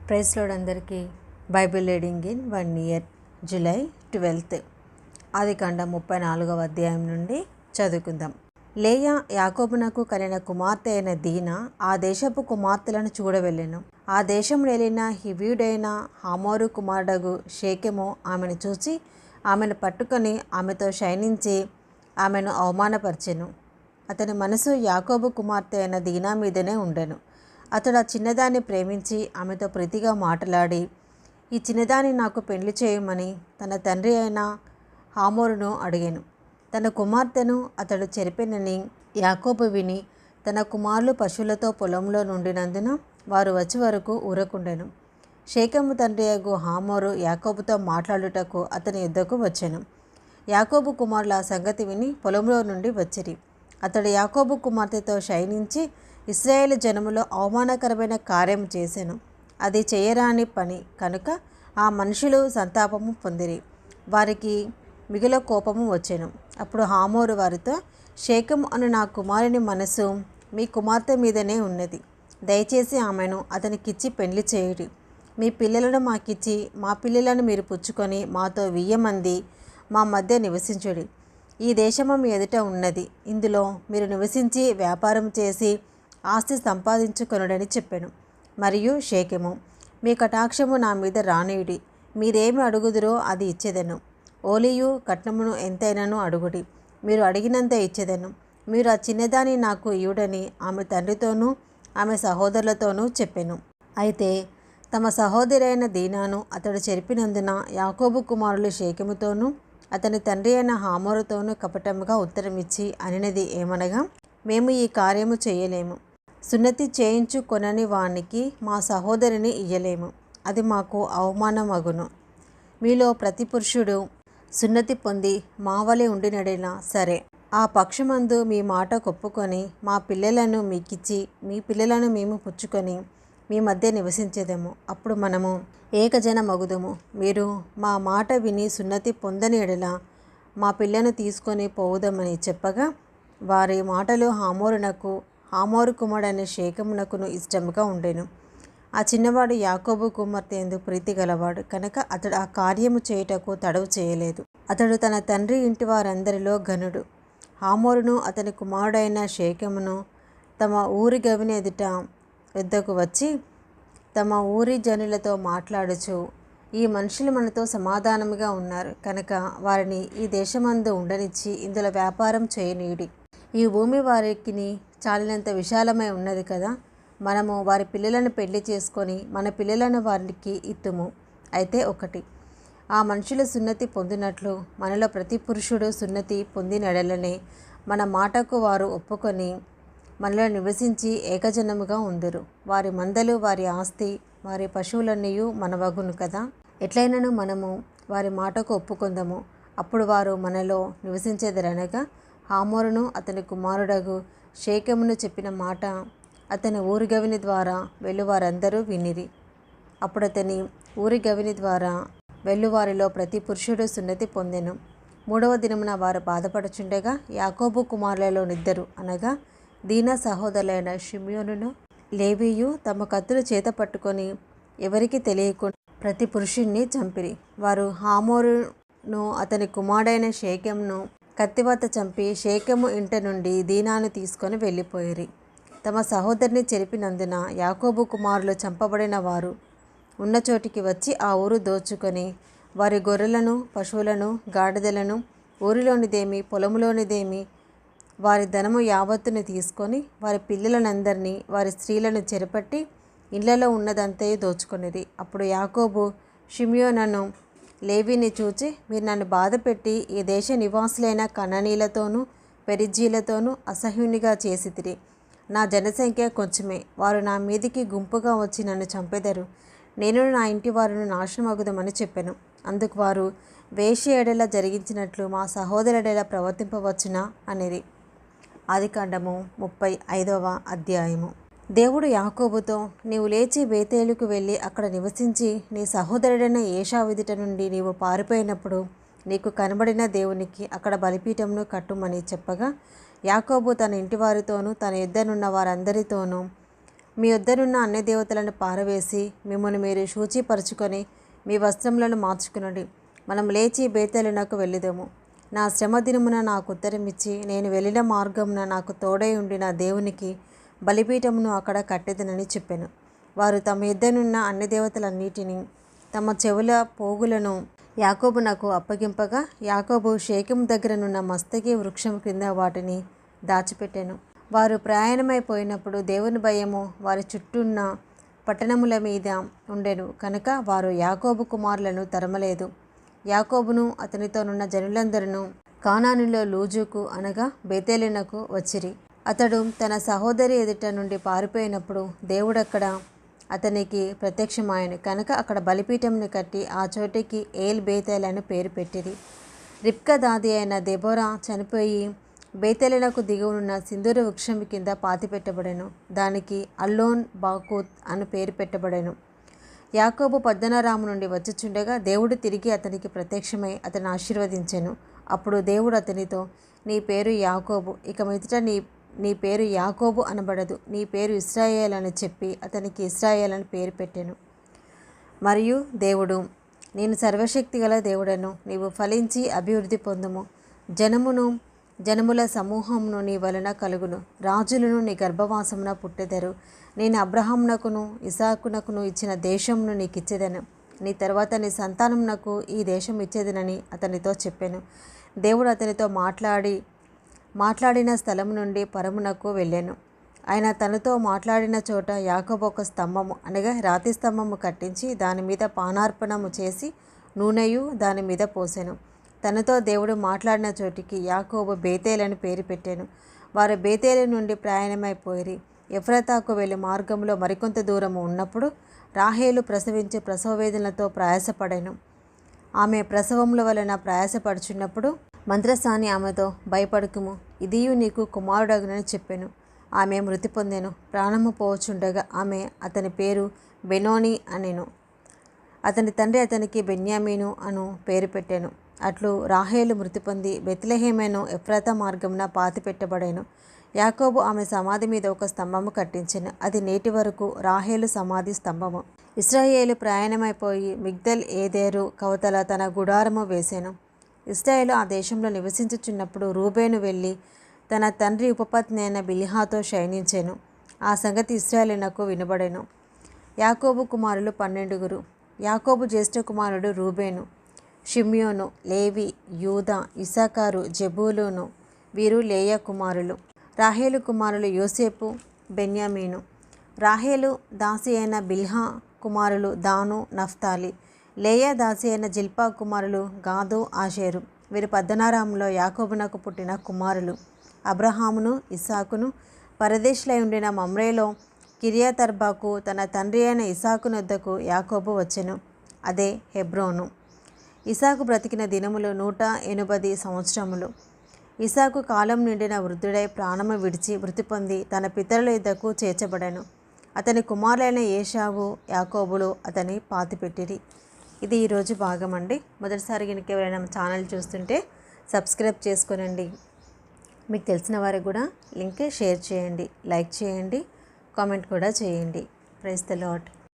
Praise lord అందరికీ Bible reading in 1 year July 12th ఆదికాండం 34వ అధ్యాయం నుండి చదువుకుందాం. లేయా యాకోబునకు కలిగిన కుమార్తె అయిన దీనా ఆ దేశపు కుమార్తెలను చూడవెళ్ళెను. ఆ దేశం వెళ్ళిన హివ్యుడైన హమోరు కుమారుడగు షేకెము ఆమెను చూచి ఆమెను పట్టుకొని ఆమెతో శయనించి ఆమెను అవమానపరిచెను. అతని మనసు యాకోబు కుమార్తె అయిన దీనా మీదనే ఉండెను. అతడు ఆ చిన్నదాన్ని ప్రేమించి ఆమెతో ప్రీతిగా మాట్లాడి, ఈ చిన్నదాన్ని నాకు పెళ్లి చేయమని తన తండ్రి అయిన హమోరును అడిగాను. తన కుమార్తెను అతడు చెరిపెనని యాకోబు విని తన కుమారులు పశువులతో పొలంలో నుండినందున వారు వచ్చి వరకు ఊరకుండెను. షేకెము తండ్రి అగు హమోరు యాకోబుతో మాట్లాడుటకు అతని యుద్ధకు వచ్చెను. యాకోబు కుమారులు ఆ సంగతి విని పొలంలో నుండి వచ్చిరి. అతడు యాకోబు కుమార్తెతో శయనించి ఇశ్రాయేలు జనములో అవమానకరమైన కార్యం చేసెను. అది చేయరాని పని కనుక ఆ మనుషులు సంతాపము పొందిరి. వారికి మిగుల కోపము వచ్చెను. అప్పుడు హమోరు వారితో, షేకెము అను నా కుమారుని మనసు మీ కుమార్తె మీదనే ఉన్నది. దయచేసి ఆమెను అతనికిచ్చి పెళ్లి చేయుడి. మీ పిల్లలను మాకిచ్చి మా పిల్లలను మీరు పుచ్చుకొని మాతో 1000 మంది మా మధ్య నివసించుడి. ఈ దేశము మీ ఎదుట ఉన్నది. ఇందులో మీరు నివసించి వ్యాపారం చేసి ఆస్తి సంపాదించుకొనుడని చెప్పెను. మరియు షేకెము, మీ కటాక్షము నా మీద రానియుడి. మీరేమి అడుగుదురో అది ఇచ్చేదను. ఓలియు కట్నమును ఎంతైనను అడుగుడి, మీరు అడిగినంత ఇచ్చేదను. మీరు ఆ చిన్నదాన్ని నాకు ఇయుడని ఆమె తండ్రితోనూ ఆమె సహోదరులతోనూ చెప్పెను. అయితే తమ సహోదరైన దీనాను అతడు చెరిపినందున యాకోబు కుమారులు షేకెముతోనూ అతని తండ్రి అయిన హమోరుతోనూ కపటముగా ఉత్తరమిచ్చి అనినది ఏమనగా, మేము ఈ కార్యము చేయలేము. సున్నతి చేయించుకొనని వానికి మా సహోదరిని ఇయ్యలేము. అది మాకు అవమానమగును. మీలో ప్రతి పురుషుడు సున్నతి పొంది మా వలె ఉండినడైనా సరే, ఆ పక్షమందు మీ మాట కొప్పుకొని మా పిల్లలను మీకిచ్చి మీ పిల్లలను మేము పుచ్చుకొని మీ మధ్య నివసించేదము. అప్పుడు మనము ఏకజనమగుదుము. మీరు మా మాట విని సున్నతి పొందని ఎడల మా పిల్లను తీసుకొని పోవుదమని చెప్పగా, వారి మాటలు హమోరు కుమారుడైన షేకెమునకును ఇష్టముగా ఉండెను. ఆ చిన్నవాడు యాకోబు కుమార్తె యందు ప్రీతి గలవాడు కనుక అతడు ఆ కార్యము చేయుటకు తడవు చేయలేదు. అతడు తన తండ్రి ఇంటి వారందరిలో ఘనుడు. హమోరును అతని కుమారుడైన షేకెమును తమ ఊరి గవిని ఎద్దకు వచ్చి తమ ఊరి జనులతో మాట్లాడుచు, ఈ మనుషులు మనతో సమాధానముగా ఉన్నారు కనుక వారిని ఈ దేశమందు ఉండనిచ్చి ఇందులో వ్యాపారం చేయనీయుడి. ఈ భూమి వారికి చాలినంత విశాలమై ఉన్నది కదా. మనము వారి పిల్లలను పెళ్లి చేసుకొని మన పిల్లలను వారికి ఇత్తుము. అయితే ఒకటి, ఆ మనుషులు సున్నతి పొందినట్లు మనలో ప్రతి పురుషుడు సున్నతి పొందినడలనే మన మాటకు వారు ఒప్పుకొని మనలో నివసించి ఏకజనముగా ఉందురు. వారి మందలు, వారి ఆస్తి, వారి పశువులన్నీ మనవగును కదా. ఎట్లయినను మనము వారి మాటకు ఒప్పుకొందము. అప్పుడు వారు మనలో నివసించేదరనగా హమోరును అతని కుమారుడగు షేకెమును చెప్పిన మాట అతని ఊరి గవిని ద్వారా వెళ్ళువారందరూ వినిరి. అప్పుడు అతని ఊరి గవిని ద్వారా వెళ్ళువారిలో ప్రతి పురుషుడు సున్నతి పొందెను. 3వ దినమున వారు బాధపడుచుండగా యాకోబు కుమారులలో నిద్దరు అనగా దీనా సహోదరులైన షిమ్యోనును లేవీయు తమ కత్తులు చేత పట్టుకొని ఎవరికి తెలియకుండా ప్రతి పురుషుణ్ణి చంపిరి. వారు హమోరును అతని కుమారుడైన షేకెమును కత్తివత చంపి షేకెము ఇంట నుండి దీనాను తీసుకొని వెళ్ళిపోయిరి. తమ సహోదరిని చెరిపినందున యాకోబు కుమారులు చంపబడిన వారు ఉన్న చోటికి వచ్చి ఆ ఊరు దోచుకొని వారి గొర్రెలను, పశువులను, గాడిదలను, ఊరిలోనిదేమి పొలములోనిదేమి వారి ధనము యావత్తును తీసుకొని వారి పిల్లలనందరినీ వారి స్త్రీలను చెరపట్టి ఇళ్లలో ఉన్నదంతయు దోచుకొనిరి. అప్పుడు యాకోబు షిమ్యోనును లేవీని చూచి, మీరు నన్ను బాధపెట్టి ఈ దేశ నివాసులైన కనానీయులతోనూ పెరిజ్జీలతోనూ అసహ్యునిగా చేసితిరి. నా జనసంఖ్య కొంచెమే. వారు నా మీదికి గుంపుగా వచ్చి నన్ను చంపెదరు. నేను నా ఇంటి వారిని నాశనమగుదమని చెప్పెను. అందుకు వారు, వేశ్య ఎడల జరిగించినట్లు మా సహోదరు ఎడల ప్రవర్తింపవచ్చునా అనిరి. ఆదికాండము 35వ అధ్యాయము. దేవుడు యాకోబుతో, నీవు లేచి బేతేలుకు వెళ్ళి అక్కడ నివసించి నీ సహోదరుడైన ఏశావు ఎదుట నుండి నీవు పారిపోయినప్పుడు నీకు కనబడిన దేవునికి అక్కడ బలిపీఠమును కట్టుమని చెప్పగా, యాకోబు తన ఇంటివారితోనూ తన యుద్ధనున్న వారందరితోనూ మీ వద్దనున్న అన్ని దేవతలను పారవేసి మిమ్మల్ని మీరు శూచీపరుచుకొని మీ వస్త్రములను మార్చుకునండి. మనం లేచి బేతేలునకు వెళ్ళిదము. నా శ్రమ దినమున నాకు ఉత్తరమిచ్చి నేను వెళ్ళిన మార్గమున నాకు తోడై ఉండి నా దేవునికి బలిపీఠమును అక్కడ కట్టెదనని చెప్పాను. వారు తమ యుద్ధనున్న అన్ని దేవతలన్నిటినీ తమ చెవుల పోగులను యాకోబునకు అప్పగింపగా యాకోబు షేకెము దగ్గరనున్న మస్తకి వృక్షం క్రింద వాటిని దాచిపెట్టాను. వారు ప్రయాణమైపోయినప్పుడు దేవుని భయము వారి చుట్టూన్న పట్టణముల మీద ఉండెను కనుక వారు యాకోబు కుమారులను తరమలేదు. యాకోబును అతనితోనున్న జనులందరూ కానానులో లూజుకు అనగా బేతేలునకు వచ్చిరి. అతడు తన సహోదరి ఎదుట నుండి పారిపోయినప్పుడు దేవుడక్కడ అతనికి ప్రత్యక్షమాయను కనుక అక్కడ బలిపీఠంను కట్టి ఆ చోటికి ఏల్ బేతేల్ అని పేరు పెట్టిరి. రిబ్కా దాది అయిన దెబోరా చనిపోయి బేతేలునకు దిగువనున్న సింధూర వృక్షం కింద పాతిపెట్టబడెను. దానికి అల్లోన్ బాకూత్ అని పేరు పెట్టబడెను. యాకోబు పద్దనరాము నుండి వచ్చుచుండగా దేవుడు తిరిగి అతనికి ప్రత్యక్షమై అతను ఆశీర్వదించెను. అప్పుడు దేవుడు అతనితో, నీ పేరు యాకోబు, ఇక మీదట నీ పేరు యాకోబు అనబడదు, నీ పేరు ఇశ్రాయేల్ అని చెప్పి అతనికి ఇశ్రాయేల్ అని పేరు పెట్టెను. మరియు దేవుడు, నేను సర్వశక్తి గల దేవుడను, నీవు ఫలించి అభివృద్ధి పొందుము. జనముల సమూహమును నీ వలన కలుగును. రాజులను నీ గర్భవాసమున పుట్టెదరు. నేను అబ్రహామునకును ఇసాకునకును ఇచ్చిన దేశమును నీకు ఇచ్చేదను. నీ తర్వాత నీ సంతానమునకు ఈ దేశం ఇచ్చేదనని అతనితో చెప్పాను. దేవుడు అతనితో మాట్లాడిన స్థలము నుండి పరమునకు వెళ్ళాను. ఆయన తనతో మాట్లాడిన చోట యాకోబు ఒక స్తంభము అనగా రాతి స్తంభము కట్టించి దాని మీద పానార్పణము చేసి నూనెయు దాని మీద పోసెను. తనతో దేవుడు మాట్లాడిన చోటికి యాకోబు బేతేల్ అని పేరు పెట్టాను. వారు బేతేలు నుండి ప్రయాణమైపోయి ఎఫ్రాతాకు వెళ్ళే మార్గంలో మరికొంత దూరము ఉన్నప్పుడు రాహేలు ప్రసవించి ప్రసవ వేదనలతో ప్రయాసపడాను. ఆమె ప్రసవముల వలన ప్రయాసపడుచున్నప్పుడు మంత్రసాని ఆమెతో, భయపడకుము, ఇదియు నీకు కుమారుడగునని చెప్పాను. ఆమె మృతి పొందెను. ప్రాణము పోవచుండగా ఆమె అతని పేరు బెనోని అనెను. అతని తండ్రి అతనికి బెన్యామీను అను పేరు పెట్టాను. అట్లు రాహేలు మృతి పొంది బెత్లెహేమెను ఎఫ్రాతా మార్గమున పాతిపెట్టబడెను. యాకోబు ఆమె సమాధి మీద ఒక స్తంభము కట్టించెను. అది నేటి వరకు రాహేలు సమాధి స్తంభము. ఇశ్రాయేలు ప్రయాణమైపోయి మిగ్దల్ ఏదేరు కవతల తన గుడారము వేసెను. ఇశ్రాయేలు ఆ దేశంలో నివసించుచున్నప్పుడు రూబేను వెళ్ళి తన తండ్రి ఉపపత్ని అయిన బిల్హాతో శయనించెను. ఆ సంగతి ఇశ్రాయేలునకు వినబడెను. యాకోబు కుమారులు 12. యాకోబు జ్యేష్ఠ కుమారుడు రూబేను, షిమ్యోను, లేవి, యూదా, ఇస్సాకారు, జెబూలూను. వీరు లేయా కుమారులు. రాహేలు కుమారులు యోసేపు, బెన్యామీను. రాహేలు దాసి అయిన బిల్హా కుమారులు దాను, నఫ్తాలి. లేయా దాసి అయిన జిల్పా కుమారులు గాదు, ఆషేరు. వీరు పద్దనరాములో యాకోబునకు పుట్టిన కుమారులు. అబ్రహామును ఇస్సాకును పరదేశులై ఉండిన మమ్రేలో కిర్యతర్బాకు తన తండ్రి అయిన ఇస్సాకు వద్దకు యాకోబు వచ్చెను. అదే హెబ్రోను. ఇస్సాకు బ్రతికిన దినములు 180 సంవత్సరములు. ఇస్సాకు కాలం నిండిన వృద్ధుడై ప్రాణము విడిచి మృతి పొంది తన పితరుల యొద్దకు చేర్చబడెను. అతని కుమారులైన ఏశావు, యాకోబులు అతని పాతిపెట్టిరి. ఇది ఈరోజు భాగం అండి. మొదటిసారి కనుక ఎవరైనా ఛానల్ చూస్తుంటే సబ్స్క్రైబ్ చేసుకోనండి. మీకు తెలిసిన వారికి కూడా లింక్ షేర్ చేయండి, లైక్ చేయండి, కామెంట్ కూడా చేయండి. Praise the lord.